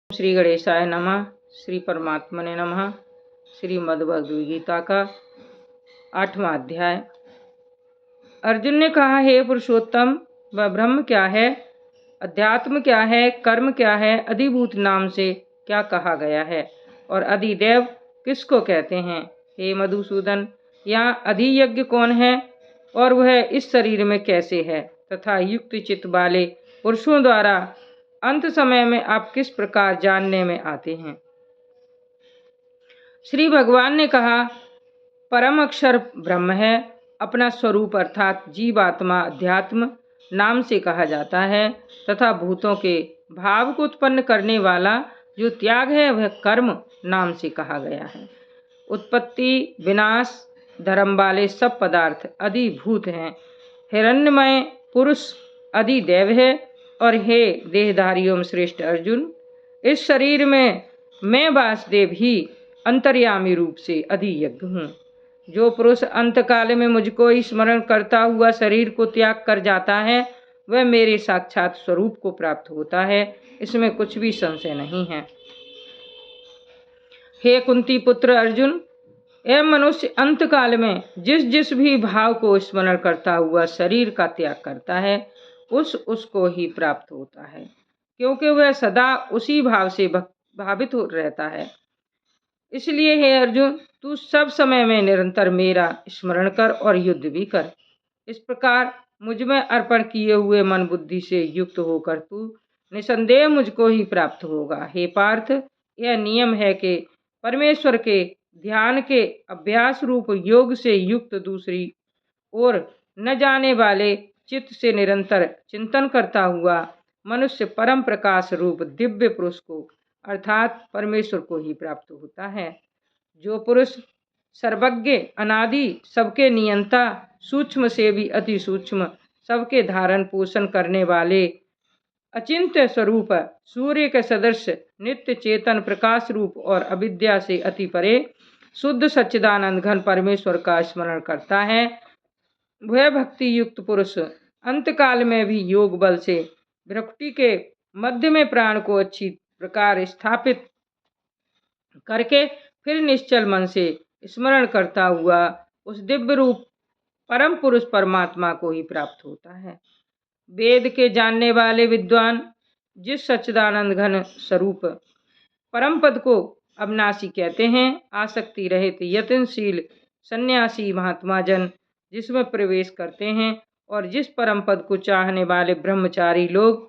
श्री गणेशाय नमः। श्री परमात्मने नमः। श्रीमद् भगवद गीता का 8वां अध्याय। अर्जुन ने कहा, हे पुरुषोत्तम, वह ब्रह्म क्या है, अध्यात्म क्या है, कर्म क्या है, अधिभूत नाम से क्या कहा गया है और अधिदेव किसको कहते हैं? हे मधुसूदन, यहाँ अधियज्ञ कौन है और वह इस शरीर में कैसे है तथा युक्त चित्त वाले पुरुषों द्वारा अंत समय में आप किस प्रकार जानने में आते हैं? श्री भगवान ने कहा, परम अक्षर ब्रह्म है। अपना स्वरूप अर्थात जीवात्मा अध्यात्म नाम से कहा जाता है तथा भूतों के भाव को उत्पन्न करने वाला जो त्याग है वह कर्म नाम से कहा गया है। उत्पत्ति विनाश धर्म वाले सब पदार्थ अधिभूत हैं। हिरण्यमय पुरुष अधिदेव है। और हे देहधारियों श्रेष्ठ अर्जुन, इस शरीर में मैं वासुदेव ही अंतर्यामी रूप से अधियज्ञ हूँ। जो पुरुष अंतकाल में मुझको स्मरण करता हुआ शरीर को त्याग कर जाता है वह मेरे साक्षात स्वरूप को प्राप्त होता है, इसमें कुछ भी संशय नहीं है। हे कुंती पुत्र अर्जुन, यह मनुष्य अंतकाल में जिस जिस भी भाव को स्मरण करता हुआ शरीर का त्याग करता है उसको ही प्राप्त होता है, क्योंकि वह सदा उसी भाव से भावित हो रहता है। इसलिए हे अर्जुन, तू सब समय में निरंतर मेरा स्मरण कर और युद्ध भी कर। इस प्रकार मुझ में अर्पण किए हुए मन बुद्धि से युक्त होकर तू निसंदेह मुझको ही प्राप्त होगा। हे पार्थ, यह नियम है कि परमेश्वर के ध्यान के अभ्यास रूप योग से युक्त दूसरी ओर न जाने वाले चित्त से निरंतर चिंतन करता हुआ मनुष्य परम प्रकाश रूप दिव्य पुरुष को अर्थात परमेश्वर को ही प्राप्त होता है। जो पुरुष सर्वज्ञ अनादि सबके नियंता सूक्ष्म से भी अति सूक्ष्म सबके धारण पोषण करने वाले अचिंत्य स्वरूप सूर्य के सदृश नित्य चेतन प्रकाश रूप और अविद्या से अति परे शुद्ध सच्चिदानंद घन परमेश्वर का स्मरण करता है, वह भक्ति युक्त पुरुष अंतकाल में भी योग बल से भ्रुकुटी के मध्य में प्राण को अच्छी प्रकार स्थापित करके फिर निश्चल मन से स्मरण करता हुआ उस दिव्य रूप परम पुरुष परमात्मा को ही प्राप्त होता है। वेद के जानने वाले विद्वान जिस सच्चिदानंद घन स्वरूप परम पद को अविनाशी कहते हैं, आसक्ति रहित यत्नशील सन्यासी महात्मा जन जिसमें प्रवेश करते हैं और जिस परम पद को चाहने वाले ब्रह्मचारी लोग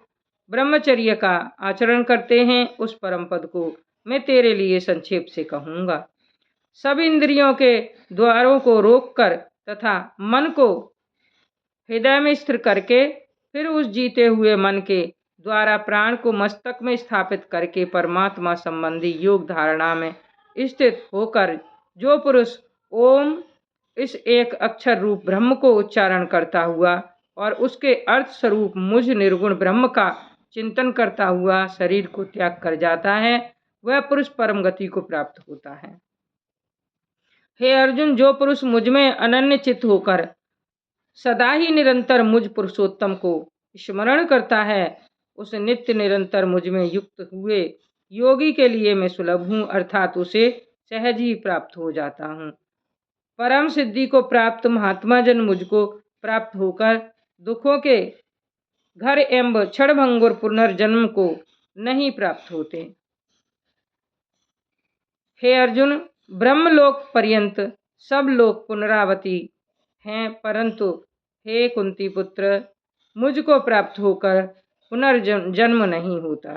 ब्रह्मचर्य का आचरण करते हैं, उस परम पद को मैं तेरे लिए संक्षेप से कहूँगा। सब इंद्रियों के द्वारों को रोककर तथा मन को हृदय में स्थिर करके फिर उस जीते हुए मन के द्वारा प्राण को मस्तक में स्थापित करके परमात्मा संबंधी योग धारणा में स्थित होकर जो पुरुष ओम इस एक अक्षर रूप ब्रह्म को उच्चारण करता हुआ और उसके अर्थ स्वरूप मुझ निर्गुण ब्रह्म का चिंतन करता हुआ शरीर को त्याग कर जाता है, वह पुरुष परम गति को प्राप्त होता है। हे अर्जुन, जो पुरुष मुझ में अनन्य चित्त होकर सदा ही निरंतर मुझ पुरुषोत्तम को स्मरण करता है, उस नित्य निरंतर मुझ में युक्त हुए योगी के लिए मैं सुलभ हूँ, अर्थात उसे सहज ही प्राप्त हो जाता हूँ। परम सिद्धि को प्राप्त महात्मा जन मुझको प्राप्त होकर दुखों के घर एवं क्षणभंगुर पुनर्जन्म को नहीं प्राप्त होते। हे अर्जुन, ब्रह्मलोक पर्यंत सब लोग पुनरावृत्ति हैं, परंतु हे कुंती पुत्र, मुझको प्राप्त होकर पुनर्जन्म नहीं होता,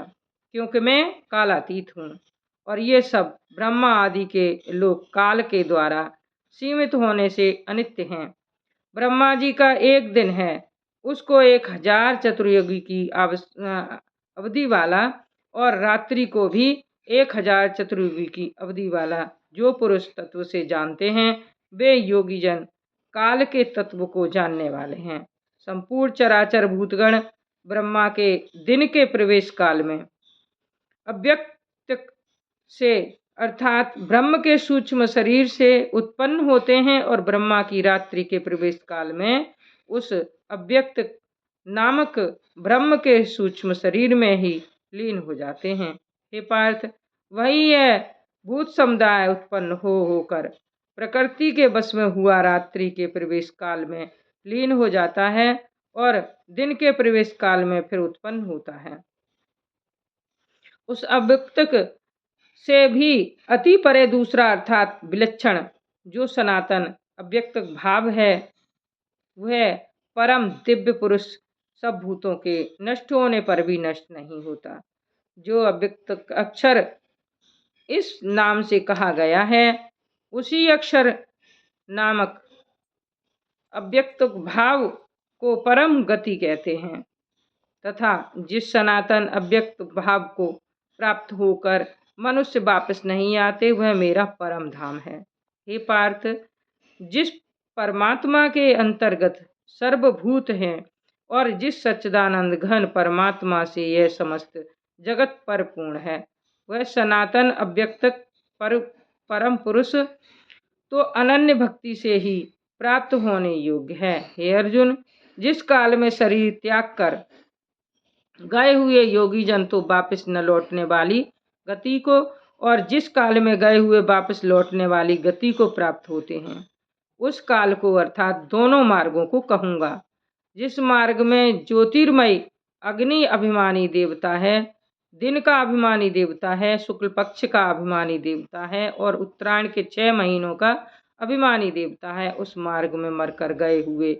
क्योंकि मैं कालातीत हूँ और ये सब ब्रह्मा आदि के लोग काल के द्वारा सीमित होने से अनित्य हैं। ब्रह्मा जी का एक दिन है, उसको 1000 चतुर्युगी की अवधि वाला और रात्रि को भी 1000 चतुर्युगी की अवधि वाला जो पुरुष तत्व से जानते हैं, वे योगी जन काल के तत्व को जानने वाले हैं। संपूर्ण चराचर भूतगण ब्रह्मा के दिन के प्रवेश काल में अव्यक्त से अर्थात ब्रह्म के सूक्ष्म शरीर से उत्पन्न होते हैं और ब्रह्मा की रात्रि के प्रवेश काल में उस अव्यक्त नामक ब्रह्म के सूक्ष्म शरीर में ही लीन हो जाते हैं। हे पार्थ, वही यह भूत समुदाय उत्पन्न होकर प्रकृति के वश में हुआ रात्रि के प्रवेश काल में लीन हो जाता है और दिन के प्रवेश काल में फिर उत्पन्न होता है। उस अव्यक्तक से भी अति परे दूसरा अर्थात विलक्षण जो सनातन अव्यक्तक भाव है, वह परम दिव्य पुरुष सब भूतों के नष्ट होने पर भी नष्ट नहीं होता। जो अव्यक्त अक्षर इस नाम से कहा गया है, उसी अक्षर नामक अव्यक्त भाव को परम गति कहते हैं तथा जिस सनातन अव्यक्त भाव को प्राप्त होकर मनुष्य वापस नहीं आते, वह मेरा परम धाम है। हे पार्थ, जिस परमात्मा के अंतर्गत सर्वभूत हैं और जिस सच्चिदानंद घन परमात्मा से यह समस्त जगत परिपूर्ण है, वह सनातन अव्यक्त परम पुरुष तो अनन्य भक्ति से ही प्राप्त होने योग्य है। हे अर्जुन, जिस काल में शरीर त्याग कर गए हुए योगी जन तो वापस न लौटने वाली गति को और जिस काल में गए हुए वापस लौटने वाली गति को प्राप्त होते हैं, उस काल को अर्थात दोनों मार्गों को कहूँगा। जिस मार्ग में ज्योतिर्मय अग्नि अभिमानी देवता है, दिन का अभिमानी देवता है, शुक्ल पक्ष का अभिमानी देवता है और उत्तरायण के 6 महीनों का अभिमानी देवता है, उस मार्ग में मरकर गए हुए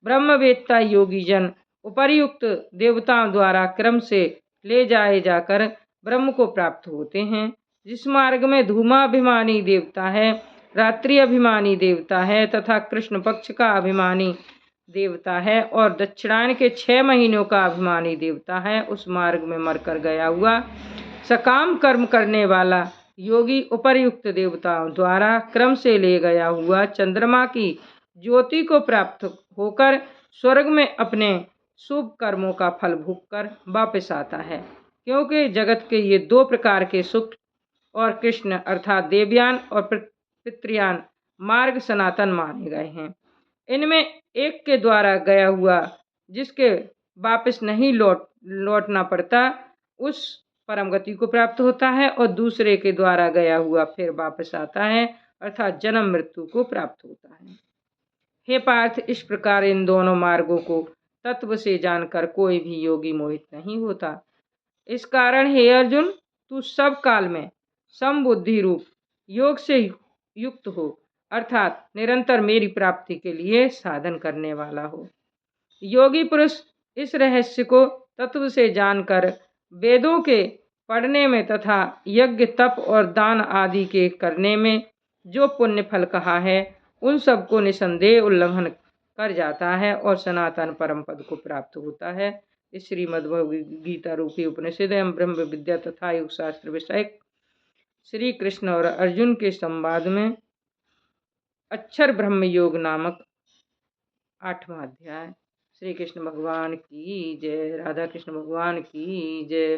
ब्रह्मवेत्ता योगी जन उपर्युक्त देवताओं द्वारा क्रम से ले जाए जाकर ब्रह्म को प्राप्त होते हैं। जिस मार्ग में धूमाभिमानी देवता है, रात्रि अभिमानी देवता है तथा कृष्ण पक्ष का अभिमानी देवता है और दक्षिणायन के 6 महीनों का अभिमानी देवता है, उस मार्ग में मरकर गया हुआ सकाम कर्म करने वाला योगी उपर्युक्त देवताओं द्वारा क्रम से ले गया हुआ चंद्रमा की ज्योति को प्राप्त होकर स्वर्ग में अपने शुभ कर्मों का फल भोगकर वापस आता है। क्योंकि जगत के ये 2 प्रकार के सुख और कृष्ण अर्थात देवयान और पितृयान मार्ग सनातन माने गए हैं। इनमें एक के द्वारा गया हुआ जिसके वापस नहीं लौटना पड़ता, उस परम गति को प्राप्त होता है और दूसरे के द्वारा गया हुआ फिर वापस आता है अर्थात जन्म मृत्यु को प्राप्त होता है। हे पार्थ, इस प्रकार इन दोनों मार्गों को तत्व से जानकर कोई भी योगी मोहित नहीं होता। इस कारण हे अर्जुन, तू सब काल में समबुद्धि रूप योग से युक्त हो अर्थात निरंतर मेरी प्राप्ति के लिए साधन करने वाला हो। योगी पुरुष इस रहस्य को तत्व से जानकर वेदों के पढ़ने में तथा यज्ञ तप और दान आदि के करने में जो पुण्य फल कहा है, उन सबको निसंदेह उल्लंघन कर जाता है और सनातन परम पद को प्राप्त होता है। इस श्रीमद्भगवद्गीता रूपी उपनिषद एवं ब्रह्म विद्या तथा योग शास्त्र विषयक श्री कृष्ण और अर्जुन के संवाद में अक्षर ब्रह्म योग नामक 8वां अध्याय। श्री कृष्ण भगवान की जय। राधा कृष्ण भगवान की जय।